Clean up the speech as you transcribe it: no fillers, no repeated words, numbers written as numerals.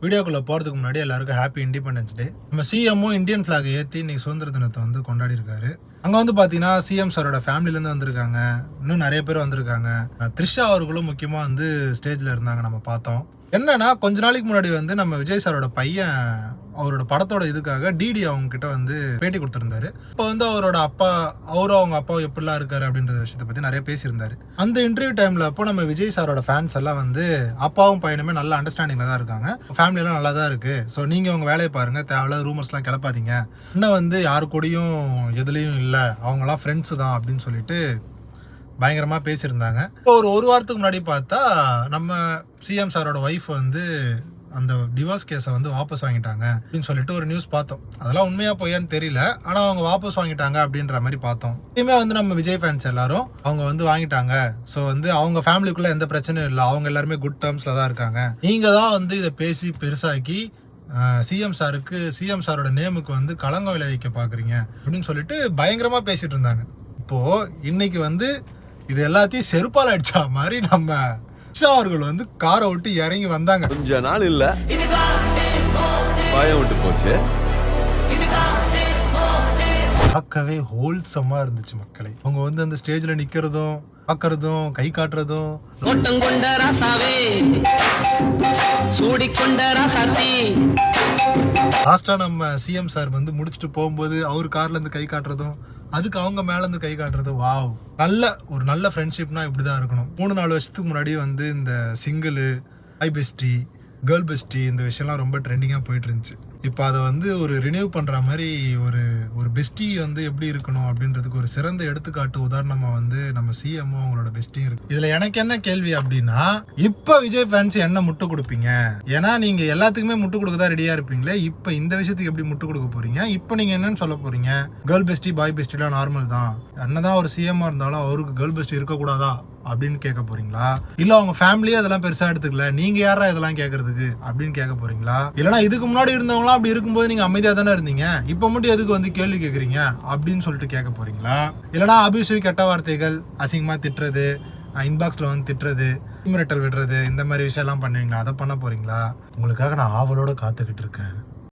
வீடியோக்குள்ளே போகிறதுக்கு முன்னாடி எல்லாருக்கும் ஹாப்பி இண்டிபெண்டன்ஸ் டே. நம்ம சிஎம்மும் இந்தியன் ஃப்ளாக் ஏற்றி இன்னைக்கு சுதந்திர தினத்தை வந்து கொண்டாடி இருக்காரு. அங்கே வந்து பார்த்தீங்கன்னா சிஎம் சாரோட ஃபேமிலிலேருந்து வந்திருக்காங்க, இன்னும் நிறைய பேர் வந்திருக்காங்க. த்ரிஷா அவர்களும் முக்கியமாக வந்து ஸ்டேஜில் இருந்தாங்க, நம்ம பார்த்தோம். என்னன்னா கொஞ்ச நாளைக்கு முன்னாடி வந்து நம்ம விஜய் சாரோட பையன் அவரோட படத்தோட இதுக்காக டிடி அவங்க கிட்ட வந்து பேட்டி கொடுத்துருந்தாரு. இப்போ வந்து அவரோட அப்பா அவங்க அப்பாவும் எப்படிலாம் இருக்காரு அப்படின்ற விஷயத்தை பற்றி நிறைய பேசியிருந்தாரு. அந்த இன்டர்வியூ டைமில் அப்போ நம்ம விஜய் சாரோட ஃபேன்ஸ் எல்லாம் வந்து அப்பாவும் பையனுமே நல்ல அண்டர்ஸ்டாண்டிங்கில் தான் இருக்காங்க, ஃபேமிலியெல்லாம் நல்லா தான் இருக்குது, ஸோ நீங்கள் உங்கள் வேலையை பாருங்கள், தேவையில்லாத ரூமர்ஸ்லாம் கிளப்பாதீங்க, இன்னும் வந்து யாரு கூடயும் எதுலேயும் இல்லை, அவங்களாம் ஃப்ரெண்ட்ஸு தான் அப்படின்னு சொல்லிட்டு பயங்கரமாக பேசியிருந்தாங்க. இப்போ ஒரு வாரத்துக்கு முன்னாடி பார்த்தா நம்ம சிஎம் சாரோட ஒய்ஃப் வந்து அந்த டிவோர்ஸ் கேஸை வந்து வாபஸ் வாங்கிட்டாங்க அப்படின்னு சொல்லிட்டு ஒரு நியூஸ் பார்த்தோம். அதெல்லாம் உண்மையா பொய்யான்னு தெரியல, ஆனால் அவங்க வாபஸ் வாங்கிட்டாங்க அப்படின்ற மாதிரி பார்த்தோம். இனிமே வந்து நம்ம விஜய் ஃபேன்ஸ் எல்லாரும் அவங்க வந்து வாங்கிட்டாங்க, ஸோ வந்து அவங்க ஃபேமிலிக்குள்ள எந்த பிரச்சனையும் இல்லை, அவங்க எல்லாருமே குட் டேர்ம்ஸ்ல தான் இருக்காங்க, நீங்க தான் வந்து இதை பேசி பெருசாக்கி சிஎம் சாரோட நேமுக்கு வந்து களங்கம் விளைவிக்க பாக்குறீங்க அப்படின்னு சொல்லிட்டு பயங்கரமா பேசிட்டு இருந்தாங்க. இப்போ இன்னைக்கு வந்து இது எல்லாத்தையும் செருப்பால் அடிச்சா மாதிரி நம்ம அவர்கள் வந்து காரை விட்டு இறங்கி வந்தாங்க. கொஞ்ச நாள் இல்ல பயம் விட்டு போச்சு. பார்க்கவே ஹோல்சமா இருந்துச்சு மக்களை. அவங்க வந்து அந்த ஸ்டேஜ்ல நிக்கிறதும் பார்க்கறதும் கை காட்டுறதும். லாஸ்டா நம்ம சிஎம் சார் வந்து முடிச்சுட்டு போகும்போது அவர் கார்ல இருந்து கை காட்டுறதும், அதுக்கு அவங்க மேல இருந்து கை காட்டுறது. வாவ், ஒரு நல்ல ஃப்ரெண்ட்ஷிப்னா இப்படிதான் இருக்கணும். 3-4 வருஷத்துக்கு முன்னாடி வந்து இந்த single, high bestie, girl bestie இந்த விஷயம்லாம் ரொம்ப ட்ரெண்டிங்காக போயிட்டு இருந்துச்சு. இப்போ அதை வந்து ஒரு ரினியூ பண்ணுற மாதிரி ஒரு பெஸ்டி வந்து எப்படி இருக்கணும் அப்படின்றதுக்கு ஒரு சிறந்த எடுத்துக்காட்டு உதாரணமாக வந்து நம்ம சிஎம்மும் அவங்களோட பெஸ்டியும் இருக்கு. இதில் எனக்கு என்ன கேள்வி அப்படின்னா, இப்போ விஜய் ஃபேன்ஸ் என்ன முட்டு கொடுப்பீங்க? ஏன்னா நீங்கள் எல்லாத்துக்குமே முட்டு கொடுக்க தான் ரெடியாக இருப்பீங்களே, இப்போ இந்த விஷயத்துக்கு எப்படி முட்டு கொடுக்க போறீங்க? இப்போ நீங்கள் என்னன்னு சொல்ல போறீங்க? கேர்ள் பெஸ்டி பாய் பெஸ்டிலாம் நார்மல் தான், என்னதான் ஒரு சிஎம்மாக இருந்தாலும் அவருக்கு கேர்ள் பெஸ்டி இருக்கக்கூடாதா அப்படின்னு கேட்க போறீங்களா? இல்ல அவங்க ஃபேமிலியே அதெல்லாம் பெருசா எடுத்துக்கல, நீங்க யாரா இதெல்லாம் கேட்கறதுக்கு அப்படின்னு கேட்க போறீங்களா? இல்லைன்னா இதுக்கு முன்னாடி இருந்தவங்களாம் அப்படி இருக்கும்போது நீங்க அமைதியா தானே இருந்தீங்க, இப்ப மட்டும் எதுக்கு வந்து கேள்வி கேட்கறீங்க அப்படின்னு சொல்லிட்டு கேட்க போறீங்களா? இல்லைன்னா அபியூசிவ் கெட்ட வார்த்தைகள் அசிங்கமா திட்டுறது, இன்பாக்ஸ்ல வந்து திட்டுறது, மிரட்டல் விடுறது, இந்த மாதிரி விஷயம் எல்லாம் பண்ணுவீங்களா? அதை பண்ண போறீங்களா? உங்களுக்காக நான் ஆவலோட காத்துக்கிட்டு இருக்கேன்.